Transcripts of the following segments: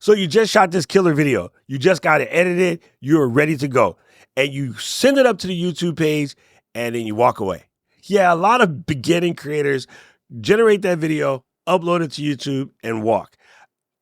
So you just shot this killer video. You just got it edited. You're ready to go. And you send it up to the YouTube page and then you walk away. Yeah, a lot of beginning creators generate that video, upload it to YouTube and walk.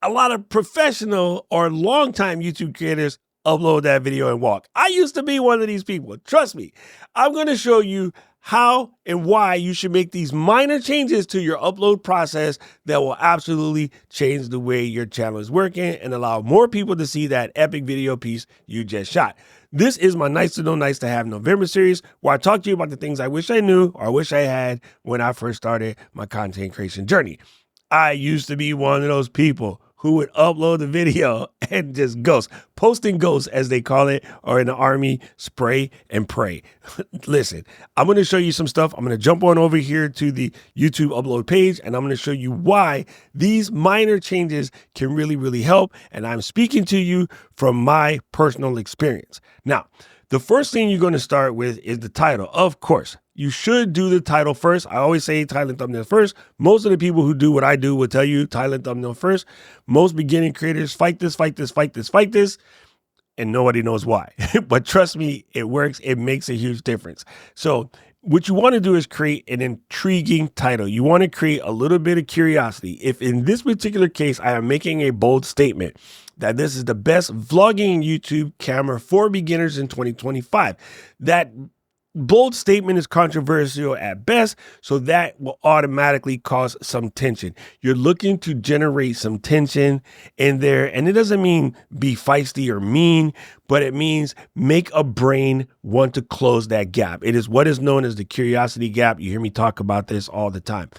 A lot of professional or longtime YouTube creators upload that video and walk. I used to be one of these people. Trust me. I'm going to show you how and why you should make these minor changes to your upload process that will absolutely change the way your channel is working and allow more people to see that epic video piece you just shot. This is my Nice to Know, Nice to Have November series, where I talk to you about the things I wish I knew or wish I had when I first started my content creation journey. I used to be one of those people who would upload the video and just ghost, posting ghosts as they call it, or in the army, spray and pray. Listen, I'm going to show you some stuff. I'm going to jump on over here to the YouTube upload page, and I'm going to show you why these minor changes can really, really help. And I'm speaking to you from my personal experience. Now, the first thing you're going to start with is the title. Of course, you should do the title first. I always say title and thumbnail first. Most of the people who do what I do will tell you title and thumbnail first. Most beginning creators fight this, and nobody knows why. But trust me, it works. It makes a huge difference. So what you want to do is create an intriguing title. You want to create a little bit of curiosity. If in this particular case, I am making a bold statement that this is the best vlogging YouTube camera for beginners in 2025, that bold statement is controversial at best, so that will automatically cause some tension. You're looking to generate some tension in there, and it doesn't mean be feisty or mean, but it means make a brain want to close that gap. It is what is known as the curiosity gap. You hear me talk about this all the time.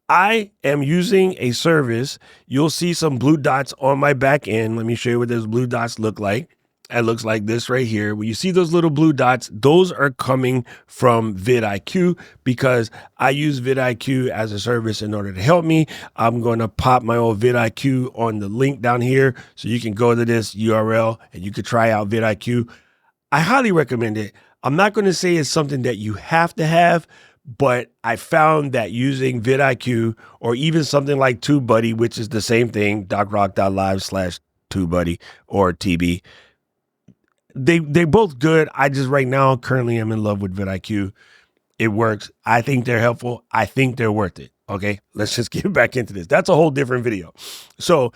I am using a service. You'll see some blue dots on my back end. Let me show you what those blue dots look like. It looks like this right here. When you see those little blue dots, those are coming from VidIQ, because I use VidIQ as a service in order to help me. I'm going to pop my old VidIQ on the link down here, so you can go to this URL and you could try out VidIQ. I highly recommend it. I'm not going to say it's something that you have to have, but I found that using VidIQ or even something like TubeBuddy, which is the same thing, docrock.live/TubeBuddy or TB, they both good. I just right now currently am in love with VidIQ. It works. I think they're helpful. I think they're worth it. Okay, let's just get back into this. That's a whole different video. So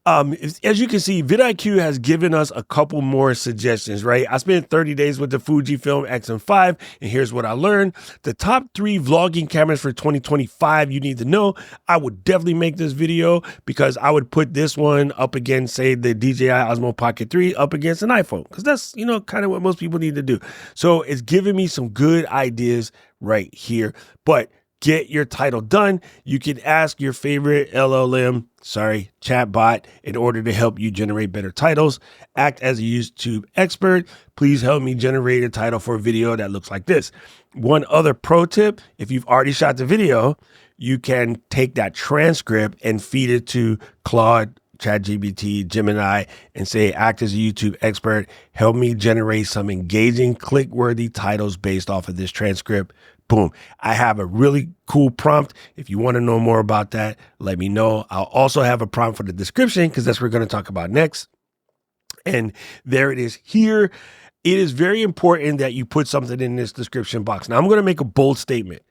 as you can see, VidIQ has given us a couple more suggestions, right? I spent 30 days with the Fujifilm X-M5, and here's what I learned. The top 3 vlogging cameras for 2025 you need to know. I would definitely make this video, because I would put this one up against, say, the DJI Osmo Pocket 3 up against an iPhone, because that's, you know, kind of what most people need to do. So it's giving me some good ideas right here. But get your title done. You can ask your favorite chatbot in order to help you generate better titles. Act as a YouTube expert. Please help me generate a title for a video that looks like this. One other pro tip: if you've already shot the video, you can take that transcript and feed it to Claude, ChatGPT, Gemini, and say, act as a YouTube expert. Help me generate some engaging, click-worthy titles based off of this transcript. Boom. I have a really cool prompt. If you want to know more about that, let me know. I'll also have a prompt for the description, because that's what we're going to talk about next. And there it is here. It is very important that you put something in this description box. Now, I'm going to make a bold statement.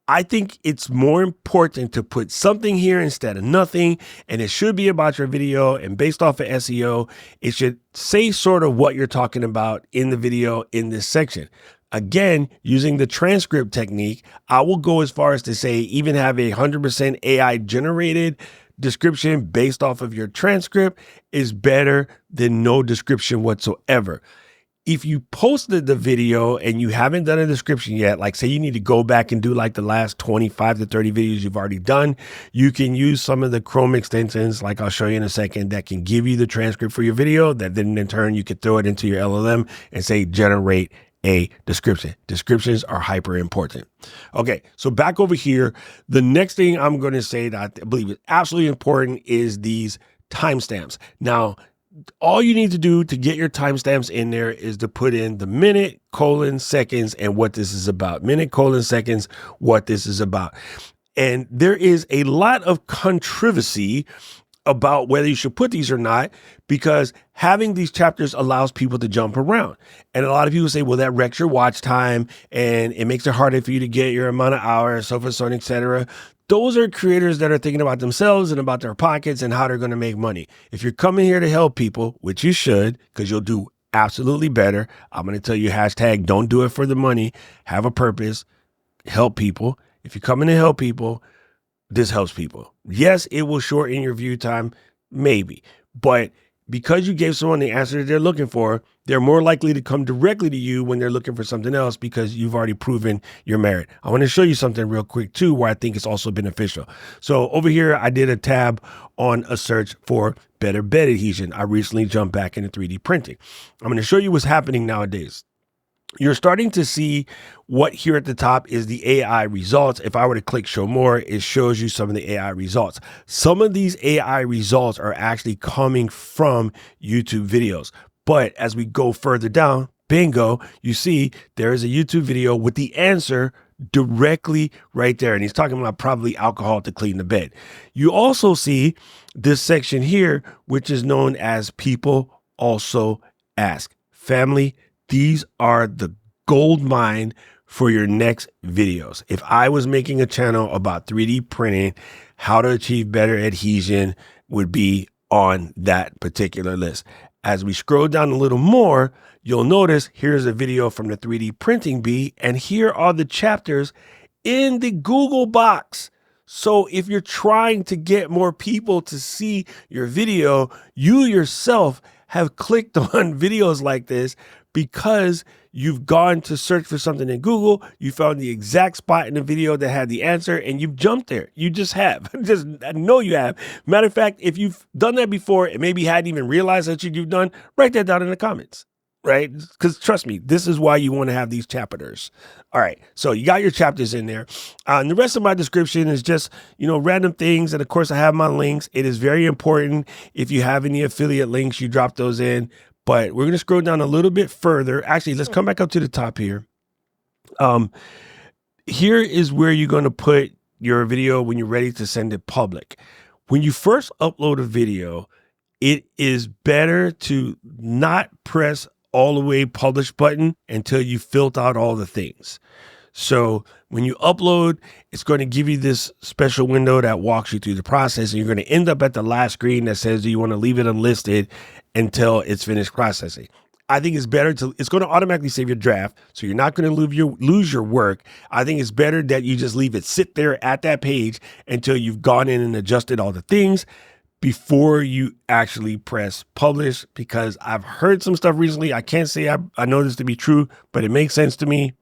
I think it's more important to put something here instead of nothing, and it should be about your video, and based off of SEO, it should say sort of what you're talking about in the video in this section. Again, using the transcript technique, I will go as far as to say even have a 100% AI generated description based off of your transcript is better than no description whatsoever. If you posted the video and you haven't done a description yet, like say you need to go back and do like the last 25 to 30 videos you've already done, you can use some of the Chrome extensions, like I'll show you in a second, that can give you the transcript for your video, that then in turn you could throw it into your LLM and say generate a description. Descriptions are hyper important. Okay, so back over here, the next thing I'm going to say that I believe is absolutely important is these timestamps. Now, all you need to do to get your timestamps in there is to put in the minute, colon, seconds, and what this is about. Minute, colon, seconds, what this is about. And there is a lot of controversy about whether you should put these or not, because having these chapters allows people to jump around. And a lot of people say, well, that wrecks your watch time and it makes it harder for you to get your amount of hours, so forth, so on, et cetera. Those are creators that are thinking about themselves and about their pockets and how they're going to make money. If you're coming here to help people, which you should, because you'll do absolutely better. I'm going to tell you, hashtag, don't do it for the money. Have a purpose. Help people. If you're coming to help people, this helps people. Yes, it will shorten your view time, maybe, but because you gave someone the answer that they're looking for, they're more likely to come directly to you when they're looking for something else because you've already proven your merit. I want to show you something real quick too, where I think it's also beneficial. So over here, I did a tab on a search for better bed adhesion. I recently jumped back into 3D printing. I'm going to show you what's happening nowadays. You're starting to see what here at the top is the AI results. If I were to click show more, it shows you some of the AI results. Some of these AI results are actually coming from YouTube videos. But as we go further down, bingo, you see there is a YouTube video with the answer directly right there. And he's talking about probably alcohol to clean the bed. You also see this section here, which is known as people also ask. Family, these are the gold mine for your next videos. If I was making a channel about 3D printing, how to achieve better adhesion would be on that particular list. As we scroll down a little more, you'll notice here's a video from the 3D printing bee, and here are the chapters in the Google box. So if you're trying to get more people to see your video, you yourself have clicked on videos like this because you've gone to search for something in Google, you found the exact spot in the video that had the answer, and you've jumped there. You just have. I know you have. Matter of fact, if you've done that before and maybe hadn't even realized that you've done, write that down in the comments, right? Because trust me, this is why you want to have these chapters. All right, so you got your chapters in there. And the rest of my description is just, random things. And of course, I have my links. It is very important. If you have any affiliate links, you drop those in. But we're going to scroll down a little bit further. Actually, let's come back up to the top here. Here is where you're going to put your video when you're ready to send it public. When you first upload a video, it is better to not press all the way publish button until you filled out all the things. So when you upload, it's going to give you this special window that walks you through the process. And you're going to end up at the last screen that says, do you want to leave it unlisted until it's finished processing? I think it's better it's going to automatically save your draft. So you're not going to lose your work. I think it's better that you just leave it sit there at that page until you've gone in and adjusted all the things before you actually press publish, because I've heard some stuff recently. I can't say I know this to be true, but it makes sense to me.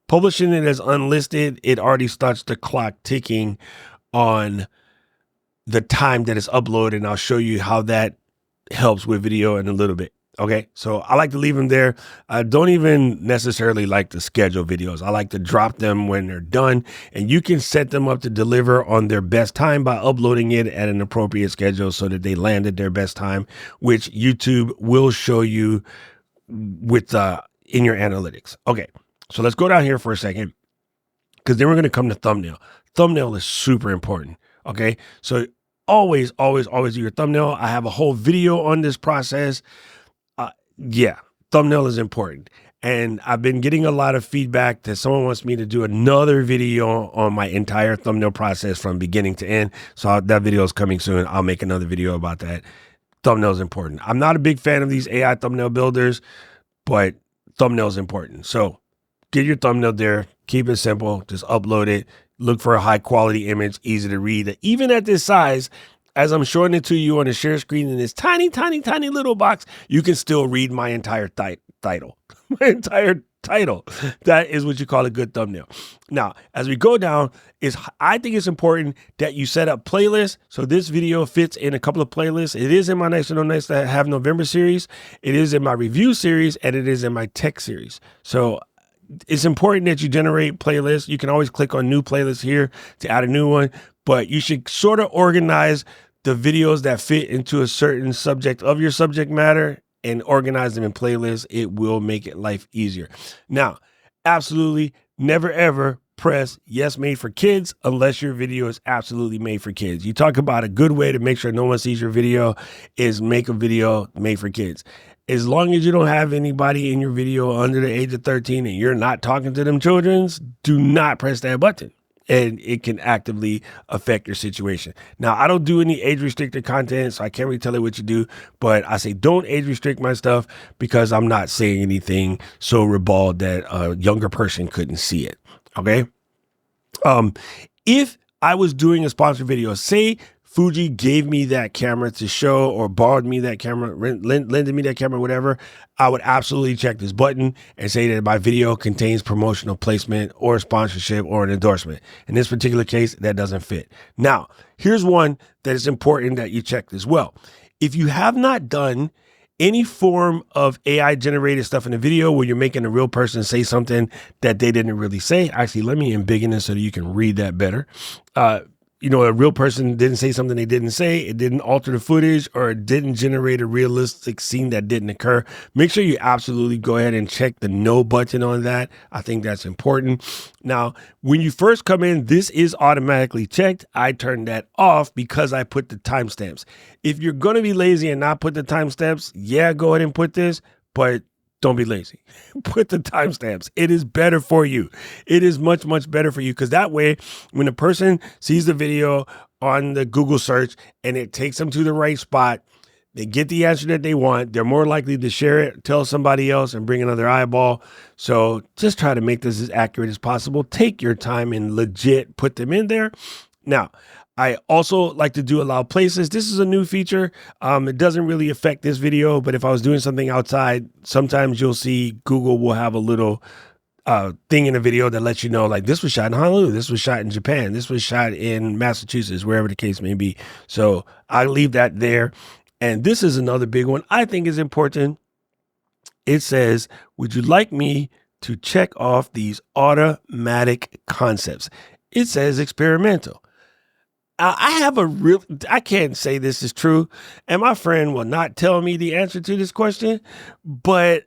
Publishing it as unlisted, it already starts the clock ticking on the time that it's uploaded. And I'll show you how that helps with video in a little bit. Okay, so I like to leave them there. I don't even necessarily like to schedule videos. I like to drop them when they're done, and you can set them up to deliver on their best time by uploading it at an appropriate schedule so that they land at their best time, which YouTube will show you with in your analytics. Okay. So let's go down here for a second, because then we're going to come to thumbnail. Thumbnail is super important. Okay. So always, always, always do your thumbnail. I have a whole video on this process. Yeah, thumbnail is important. And I've been getting a lot of feedback that someone wants me to do another video on my entire thumbnail process from beginning to end. So that video is coming soon. I'll make another video about that. Thumbnail is important. I'm not a big fan of these AI thumbnail builders, but thumbnail is important. So get your thumbnail there, keep it simple, just upload it, look for a high quality image, easy to read. Even at this size, as I'm showing it to you on the share screen in this tiny, tiny, tiny little box, you can still read my entire title, my entire title. That is what you call a good thumbnail. Now, as we go down, I think it's important that you set up playlists. So this video fits in a couple of playlists. It is in my Nice to Have November series. It is in my review series, and it is in my tech series. So it's important that you generate playlists. You can always click on new playlist here to add a new one, but you should sort of organize the videos that fit into a certain subject of your subject matter and organize them in playlists. It will make it life easier. Now, absolutely never ever press yes, made for kids, unless your video is absolutely made for kids. You talk about a good way to make sure no one sees your video is make a video made for kids. As long as you don't have anybody in your video under the age of 13 and you're not talking to them childrens, do not press that button. And it can actively affect your situation. Now, I don't do any age restricted content, so I can't really tell you what you do, but I say don't age restrict my stuff because I'm not saying anything so ribald that a younger person couldn't see it. Okay. If I was doing a sponsored video, say Fuji gave me that camera to show or borrowed me that camera, lended me that camera, whatever, I would absolutely check this button and say that my video contains promotional placement or sponsorship or an endorsement. In this particular case, that doesn't fit. Now, here's one that is important that you check as well. If you have not done any form of AI generated stuff in a video where you're making a real person say something that they didn't really say, actually, let me embiggen this so that you can read that better. A real person didn't say something they didn't say, it didn't alter the footage, or it didn't generate a realistic scene that didn't occur. Make sure you absolutely go ahead and check the no button on that. I think that's important. Now, when you first come in, this is automatically checked. I turned that off because I put the timestamps. If you're going to be lazy and not put the timestamps, yeah, go ahead and put this, but don't be lazy. Put the timestamps. It is better for you. It is much, much better for you because that way, when a person sees the video on the Google search and it takes them to the right spot, they get the answer that they want. They're more likely to share it, tell somebody else, and bring another eyeball. So just try to make this as accurate as possible. Take your time and legit put them in there. Now, I also like to do allow places. This is a new feature. It doesn't really affect this video, but if I was doing something outside, sometimes you'll see Google will have a little thing in a video that lets you know, like, this was shot in Honolulu, this was shot in Japan, this was shot in Massachusetts, wherever the case may be. So I leave that there. And this is another big one I think is important. It says, would you like me to check off these automatic concepts? It says experimental. I can't say this is true, and my friend will not tell me the answer to this question, but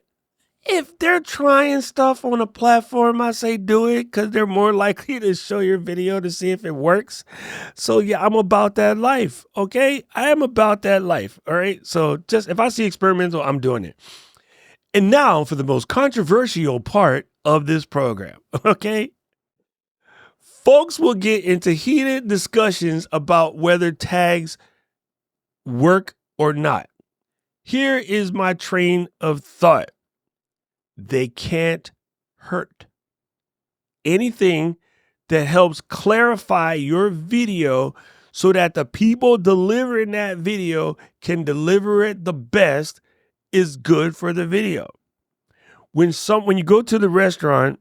if they're trying stuff on a platform, I say do it because they're more likely to show your video to see if it works. So yeah, I'm about that life, okay? I am about that life, all right? So just if I see experimental, I'm doing it. And now for the most controversial part of this program, okay? Folks will get into heated discussions about whether tags work or not. Here is my train of thought. They can't hurt. Anything that helps clarify your video so that the people delivering that video can deliver it the best is good for the video. When you go to the restaurant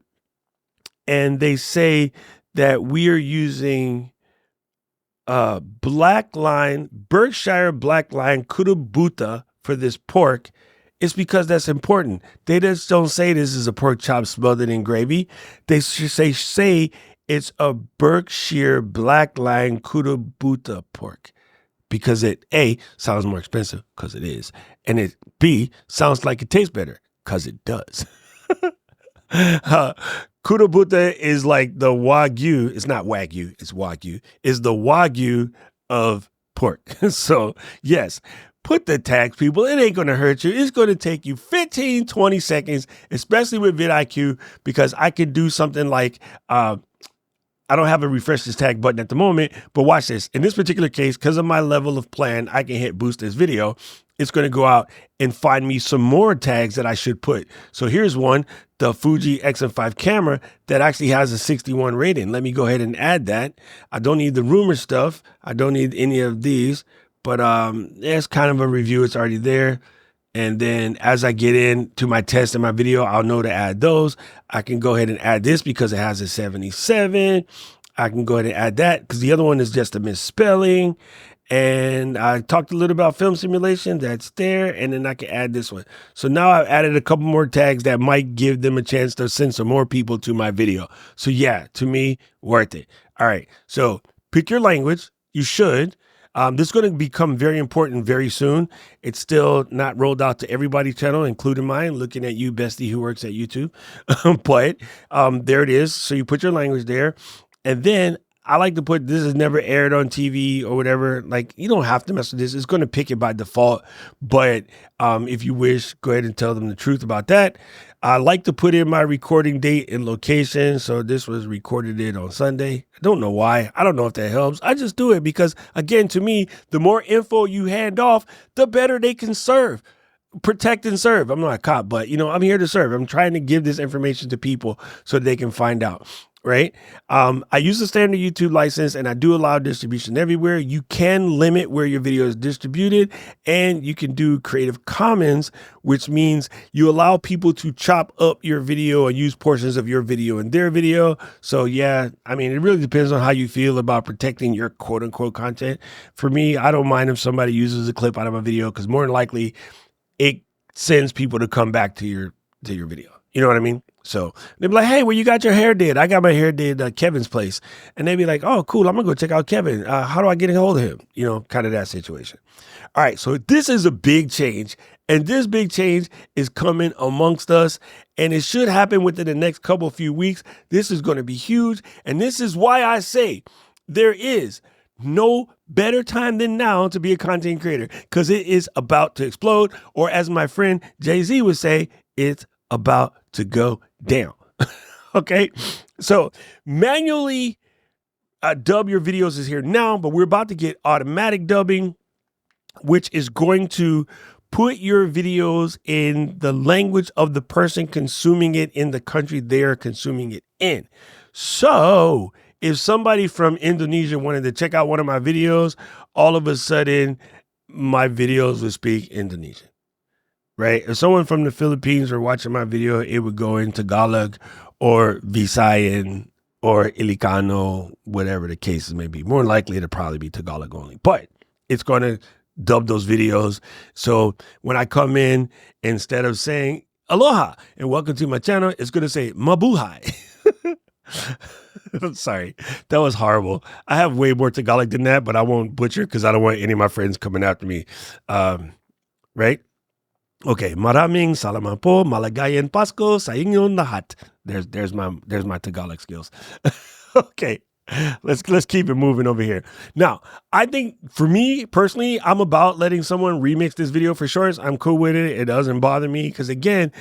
and they say that we are using Berkshire Black Line Kurabuta for this pork, it's because that's important. They just don't say this is a pork chop smothered in gravy. They say it's a Berkshire Black Line Kurabuta pork because it A, sounds more expensive because it is, and it B, sounds like it tastes better because it does. Kurabuta is like the Wagyu. It's not Wagyu, it's Wagyu. It's the Wagyu of pork. So yes, put the tags, people. It ain't going to hurt you. It's going to take you 15, 20 seconds, especially with VidIQ, because I could do something like, I don't have a refresh this tag button at the moment, but watch this. In this particular case, because of my level of plan, I can hit boost this video. It's going to go out and find me some more tags that I should put. So here's one, the Fuji X-M5 camera that actually has a 61 rating. Let me go ahead and add that. I don't need the rumor stuff. I don't need any of these, but it's kind of a review. It's already there. And then as I get into my test and my video, I'll know to add those. I can go ahead and add this because it has a 77. I can go ahead and add that because the other one is just a misspelling. And I talked a little about film simulation. That's there. And then I can add this one. So now I've added a couple more tags that might give them a chance to send some more people to my video. So yeah, to me, worth it. All right. So pick your language. You should. This is going to become very important very soon. It's still not rolled out to everybody's channel, including mine, looking at you, bestie, who works at YouTube. But there it is. So you put your language there. And then I like to put, this is never aired on TV or whatever. Like, you don't have to mess with this. It's going to pick it by default. But if you wish, go ahead and tell them the truth about that. I like to put in my recording date and location. So this was recorded it on Sunday. I don't know why. I don't know if that helps. I just do it because, again, to me, the more info you hand off, the better they can serve. Protect and serve. I'm not a cop, but, I'm here to serve. I'm trying to give this information to people so they can find out. Right. I use the standard YouTube license and I do allow distribution everywhere. You can limit where your video is distributed, and you can do Creative Commons, which means you allow people to chop up your video and use portions of your video in their video. So, yeah, I mean, it really depends on how you feel about protecting your quote unquote content. For me, I don't mind if somebody uses a clip out of my video because more than likely it sends people to come back to your video. You know what I mean? So they'd be like, hey, where you got your hair did? I got my hair did at Kevin's place. And they'd be like, oh, cool. I'm going to go check out Kevin. How do I get a hold of him? Kind of that situation. All right. So this is a big change. And this big change is coming amongst us. And it should happen within the next few weeks. This is going to be huge. And this is why I say there is no better time than now to be a content creator, because it is about to explode. Or as my friend Jay-Z would say, it's about to go down. Okay. So manually dub your videos is here now, but we're about to get automatic dubbing, which is going to put your videos in the language of the person consuming it in the country they are consuming it in. So if somebody from Indonesia wanted to check out one of my videos, all of a sudden my videos would speak Indonesian. Right? If someone from the Philippines were watching my video, it would go in Tagalog or Visayan or Ilocano, whatever the cases may be. More likely, it'll probably be Tagalog only. But it's going to dub those videos. So when I come in, instead of saying aloha and welcome to my channel, it's going to say mabuhay. I'm sorry. That was horrible. I have way more Tagalog than that, but I won't butcher because I don't want any of my friends coming after me. Right? Okay, maraming salamat po, malagayan Pasko sa inyong lahat. There's my Tagalog skills. Okay, let's keep it moving over here. Now, I think for me personally, I'm about letting someone remix this video for shorts. I'm cool with it. It doesn't bother me because, again,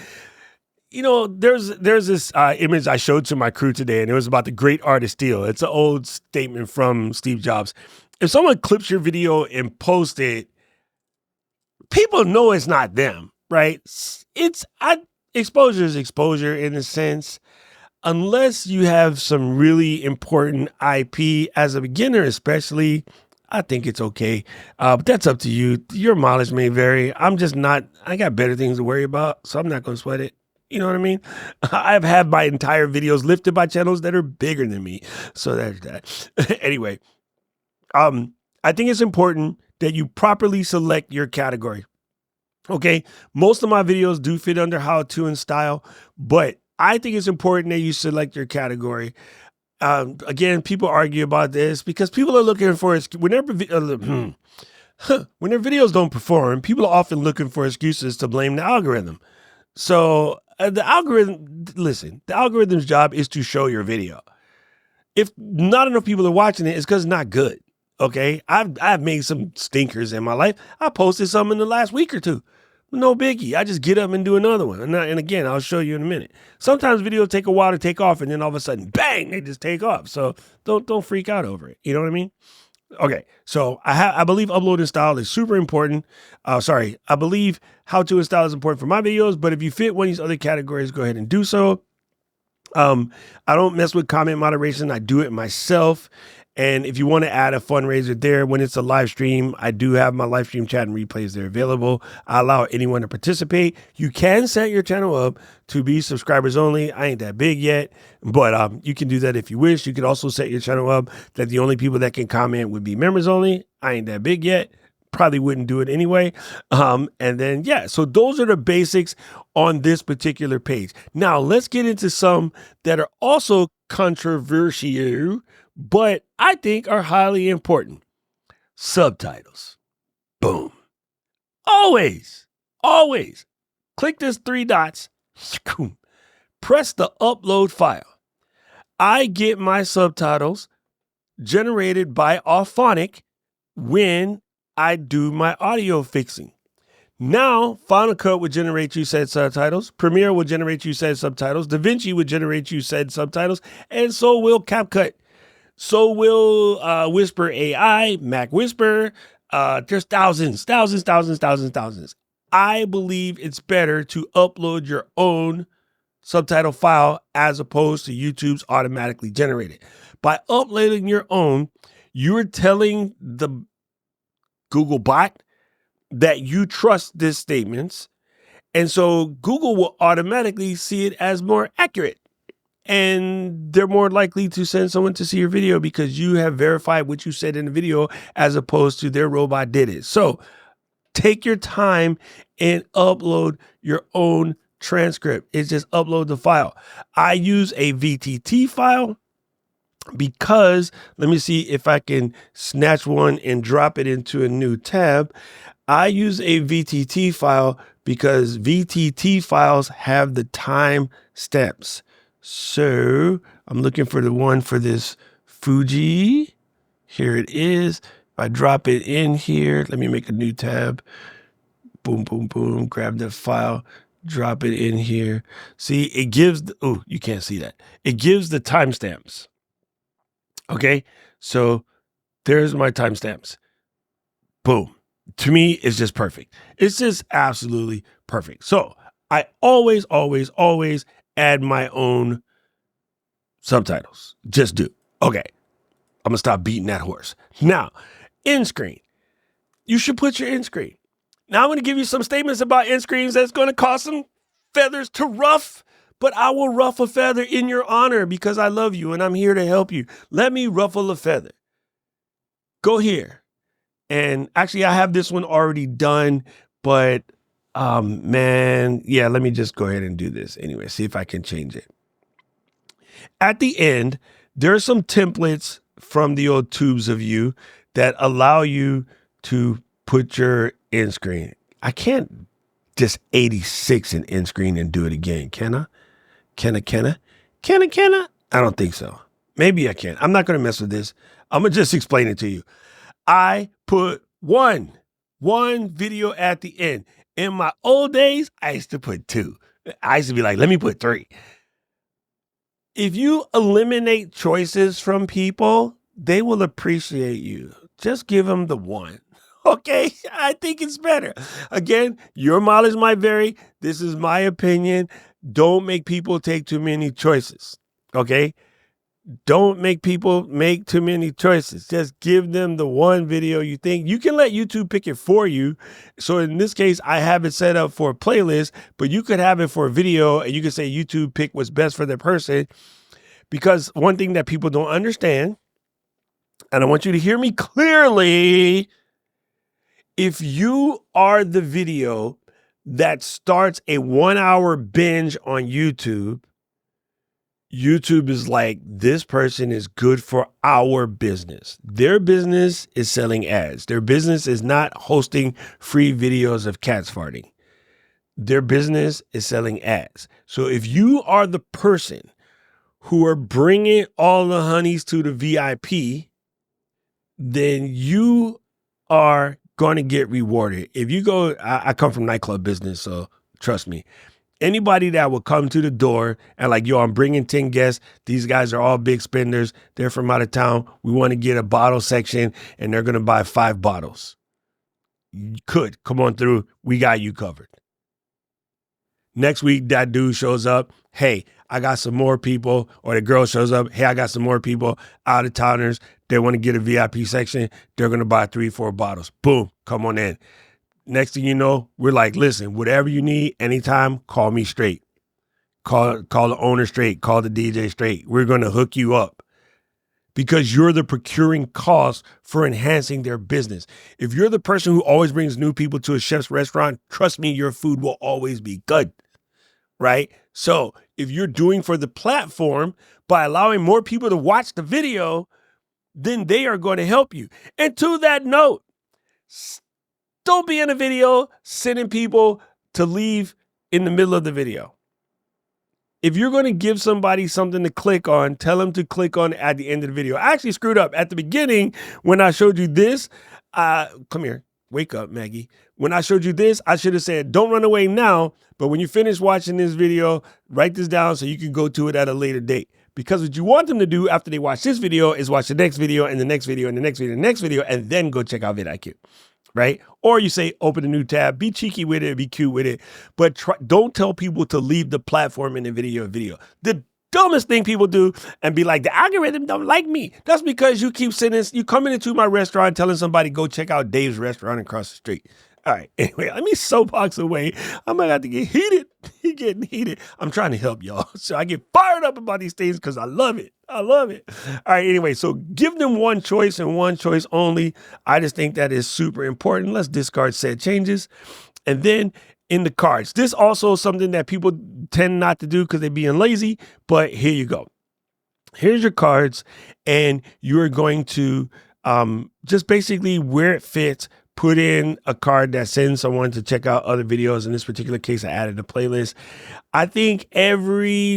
there's this image I showed to my crew today, and it was about the great art of steal. It's an old statement from Steve Jobs. If someone clips your video and posts it, people know it's not them, right? Exposure is exposure in a sense, unless you have some really important IP as a beginner, especially. I think it's okay, but that's up to you. Your mileage may vary. I'm just not. I got better things to worry about, so I'm not going to sweat it. You know what I mean? I've had my entire videos lifted by channels that are bigger than me, so there's that. Anyway, I think it's important that you properly select your category. Okay, most of my videos do fit under how to and style, but I think it's important that you select your category. Again, people argue about this because people are looking for whenever when their videos don't perform, people are often looking for excuses to blame the algorithm. So the algorithm's job is to show your video. If not enough people are watching it, it's because it's not good. Okay, I've made some stinkers in my life. I posted some in the last week or two. No biggie. I just get up and do another one. And again, I'll show you in a minute. Sometimes videos take a while to take off, and then all of a sudden, bang, they just take off. So don't freak out over it. You know what I mean? Okay, so I believe upload and style is super important. I believe how to and style is important for my videos, but if you fit one of these other categories, go ahead and do so. I don't mess with comment moderation. I do it myself. And if you want to add a fundraiser there, when it's a live stream, I do have my live stream chat and replays there available. I allow anyone to participate. You can set your channel up to be subscribers only. I ain't that big yet, but you can do that if you wish. You can also set your channel up that the only people that can comment would be members only. I ain't that big yet. Probably wouldn't do it anyway. And then, yeah, so those are the basics on this particular page. Now, let's get into some that are also controversial, but I think are highly important. subtitles. Boom. Always click this 3 dots, press the upload file. I get my subtitles generated by Auphonic when I do my audio fixing. Now, Final Cut would generate you said subtitles, Premiere will generate you said subtitles, DaVinci would generate you said subtitles, and so will CapCut. So will Whisper AI, Mac Whisper. There's thousands. I believe it's better to upload your own subtitle file as opposed to YouTube's automatically generated. By uploading your own, you're telling the Google bot that you trust these statements. And so Google will automatically see it as more accurate. And they're more likely to send someone to see your video because you have verified what you said in the video as opposed to their robot did it. So take your time and upload your own transcript. It's just upload the file. I use a VTT file because, let me see if I can snatch one and drop it into a new tab. I use a VTT file because VTT files have the time stamps. So I'm looking for the one for this Fuji. Here it is. If I drop it in here, let me make a new tab. Boom, boom, boom. Grab the file, drop it in here. See, it gives, oh, you can't see that. It gives the timestamps. Okay, so there's my timestamps. Boom. To me, it's just perfect. It's just absolutely perfect. So I always add my own subtitles. Just do. Okay, I'm gonna stop beating that horse. Now, end screen. You should put your end screen. Now I'm gonna give you some statements about end screens that's gonna cause some feathers to ruff, but I will ruff a feather in your honor because I love you and I'm here to help you. Let me ruffle a feather. Go here. And actually, I have this one already done, but man, yeah, let me just go ahead and do this anyway, see if I can change it. At the end, there are some templates from the old tubes of you that allow you to put your end screen. I can't just 86 an end screen and do it again, can I? Can I? I don't think so. Maybe I can. I'm not going to mess with this. I'm going to just explain it to you. I put one video at the end. In my old days, I used to put 2. I used to be like, let me put 3. If you eliminate choices from people, they will appreciate you. Just give them the 1. Okay, I think it's better. Again, your mileage might vary. This is my opinion. Don't make people take too many choices. Okay? Don't make people make too many choices. Just give them the one video you think. You can let YouTube pick it for you. So in this case, I have it set up for a playlist, but you could have it for a video and you can say YouTube pick what's best for the person. Because one thing that people don't understand, and I want you to hear me clearly, if you are the video that starts a 1-hour binge on YouTube, YouTube is like, this person is good for our business. Their business is selling ads. Their business is not hosting free videos of cats farting. Their business is selling ads. So if you are the person who are bringing all the honeys to the VIP, then you are going to get rewarded. If you go, I come from nightclub business, so trust me. Anybody that will come to the door and like, yo, I'm bringing 10 guests. These guys are all big spenders. They're from out of town. We want to get a bottle section and they're going to buy 5 bottles. You could come on through. We got you covered. Next week, that dude shows up. Hey, I got some more people. Or the girl shows up. Hey, I got some more people, out of towners. They want to get a VIP section. They're going to buy 3-4 bottles. Boom. Come on in. Next thing you know, we're like, listen, whatever you need, anytime, call me straight. Call the owner straight. Call the DJ straight. We're going to hook you up because you're the procuring cost for enhancing their business. If you're the person who always brings new people to a chef's restaurant, trust me, your food will always be good, right? So if you're doing for the platform by allowing more people to watch the video, then they are going to help you. And to that note, don't be in a video sending people to leave in the middle of the video. If you're going to give somebody something to click on, tell them to click on at the end of the video. I actually screwed up at the beginning when I showed you this. Come here. Wake up, Maggie. When I showed you this, I should have said, don't run away now. But when you finish watching this video, write this down so you can go to it at a later date. Because what you want them to do after they watch this video is watch the next video and the next video and the next video and the next video, and then go check out VidIQ, right? Or you say, open a new tab, be cheeky with it, be cute with it, but don't tell people to leave the platform in the video. The dumbest thing people do and be like, the algorithm don't like me. That's because you keep you coming into my restaurant telling somebody, go check out Dave's restaurant across the street. All right, anyway, let me soapbox away. I might have to get heated. He getting heated. I'm trying to help y'all. So I get fired up about these things because I love it. I love it. All right, anyway, so give them one choice and one choice only. I just think that is super important. Let's discard set changes. And then in the cards, this also is something that people tend not to do because they're being lazy, but here you go. Here's your cards, and you're going to just basically where it fits, put in a card that sends someone to check out other videos. In this particular case, I added a playlist. I think every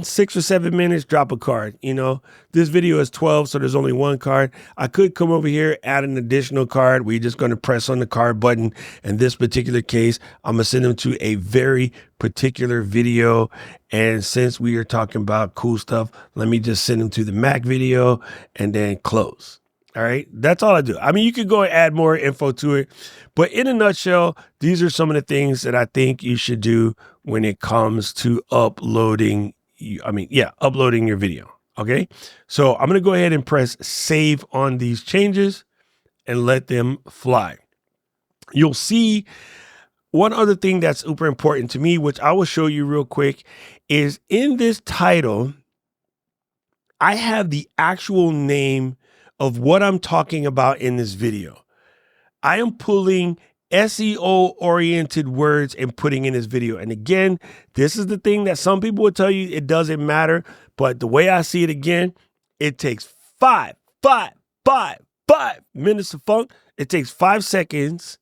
6 or 7 minutes, drop a card. You know, this video is 12, so there's only one card. I could come over here, add an additional card. We're just going to press on the card button. In this particular case, I'm going to send them to a very particular video. And since we are talking about cool stuff, let me just send them to the Mac video and then close. All right, that's all I do. I mean, you could go and add more info to it, but in a nutshell, these are some of the things that I think you should do when it comes to uploading your video. Okay, so I'm going to go ahead and press save on these changes and let them fly. You'll see one other thing that's super important to me, which I will show you real quick, is in this title, I have the actual name of what I'm talking about in this video. I am pulling SEO oriented words and putting in this video. And again, this is the thing that some people will tell you it doesn't matter, but the way I see it again, it takes 5 minutes of funk. It takes 5 seconds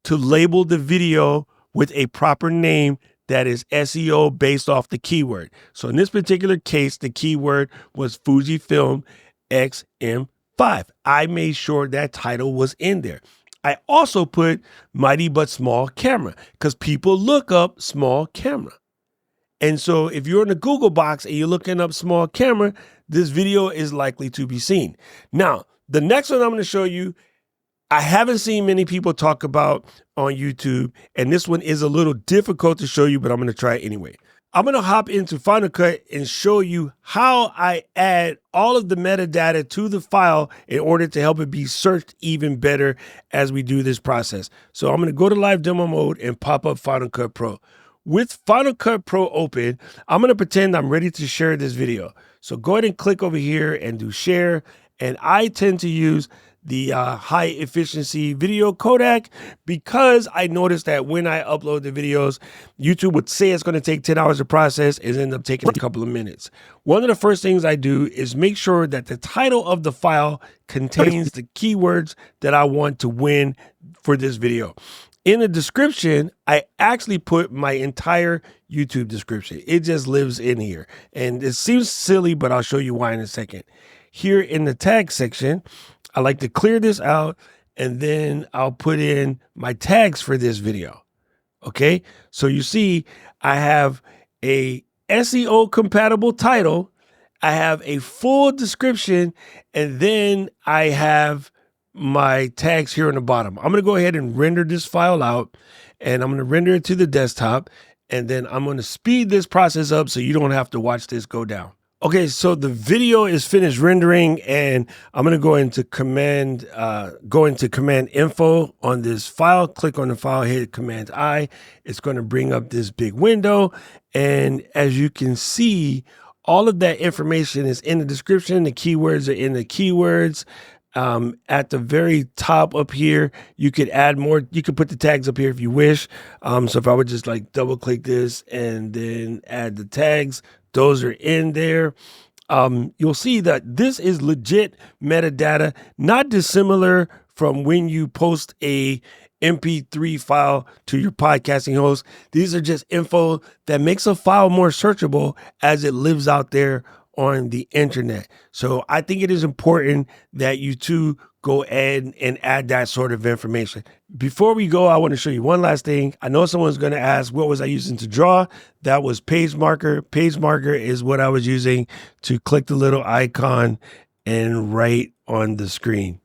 to label the video with a proper name that is SEO based off the keyword. So in this particular case, the keyword was Fujifilm XM5. I made sure that title was in there. I also put mighty but small camera because people look up small camera. And so if you're in the Google box and you're looking up small camera, this video is likely to be seen. Now, the next one I'm going to show you, I haven't seen many people talk about on YouTube, and this one is a little difficult to show you, but I'm going to try it anyway. I'm going to hop into Final Cut and show you how I add all of the metadata to the file in order to help it be searched even better as we do this process. So I'm going to go to live demo mode and pop up Final Cut Pro. With Final Cut Pro open, I'm going to pretend I'm ready to share this video. So go ahead and click over here and do share. And I tend to use the high efficiency video codec because I noticed that when I upload the videos, YouTube would say it's going to take 10 hours to process and end up taking a couple of minutes. One of the first things I do is make sure that the title of the file contains the keywords that I want to win for this video. In the description, I actually put my entire YouTube description. It just lives in here. And it seems silly, but I'll show you why in a second. Here in the tag section, I like to clear this out and then I'll put in my tags for this video. Okay, so you see I have a SEO compatible title, I have a full description, and then I have my tags here on the bottom. I'm going to go ahead and render this file out, and I'm going to render it to the desktop, and then I'm going to speed this process up so you don't have to watch this go down. Okay, so the video is finished rendering, and I'm going to go into command info on this file, click on the file, hit Command I. It's going to bring up this big window. And as you can see, all of that information is in the description. The keywords are in the keywords. At the very top up here, you could add more. You could put the tags up here if you wish. So if I would just like double click this and then add the tags, those are in there. you'll see that this is legit metadata, not dissimilar from when you post a MP3 file to your podcasting host. These are just info that makes a file more searchable as it lives out there on the internet. So I think it is important that you too go ahead and add that sort of information. Before we go, I want to show you one last thing. I know someone's going to ask, what was I using to draw? That was Page Marker. Page Marker is what I was using to click the little icon and write on the screen.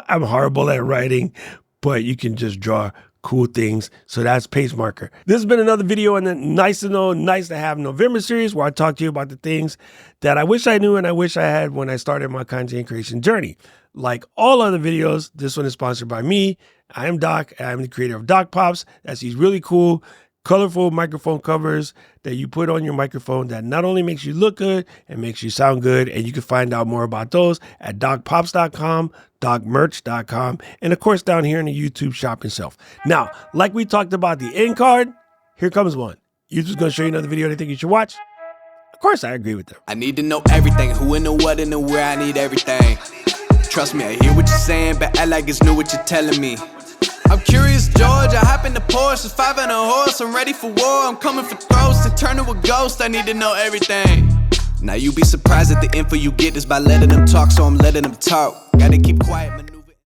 I'm horrible at writing, but you can just draw cool things. So that's Page Marker. This has been another video in the Nice to Know, Nice to Have November series, where I talk to you about the things that I wish I knew and I wish I had when I started my content creation journey. Like all other videos, this one is sponsored by me. I am Doc. I'm the creator of Doc Pops. That's these really cool, colorful microphone covers that you put on your microphone that not only makes you look good and makes you sound good. And you can find out more about those at docpops.com, docmerch.com, and of course down here in the YouTube shop itself. Now, like we talked about the end card, here comes one. YouTube's going to show you another video they think you should watch. Of course, I agree with them. I need to know everything, who and the what and the where, I need everything. Trust me, I hear what you're saying, but act like it's new what you're telling me. I'm curious, George, I hop in the Porsche, it's 5 and a horse, I'm ready for war, I'm coming for throats, to turn to a ghost, I need to know everything. Now you be surprised at the info you get is by letting them talk, so I'm letting them talk. Gotta keep quiet.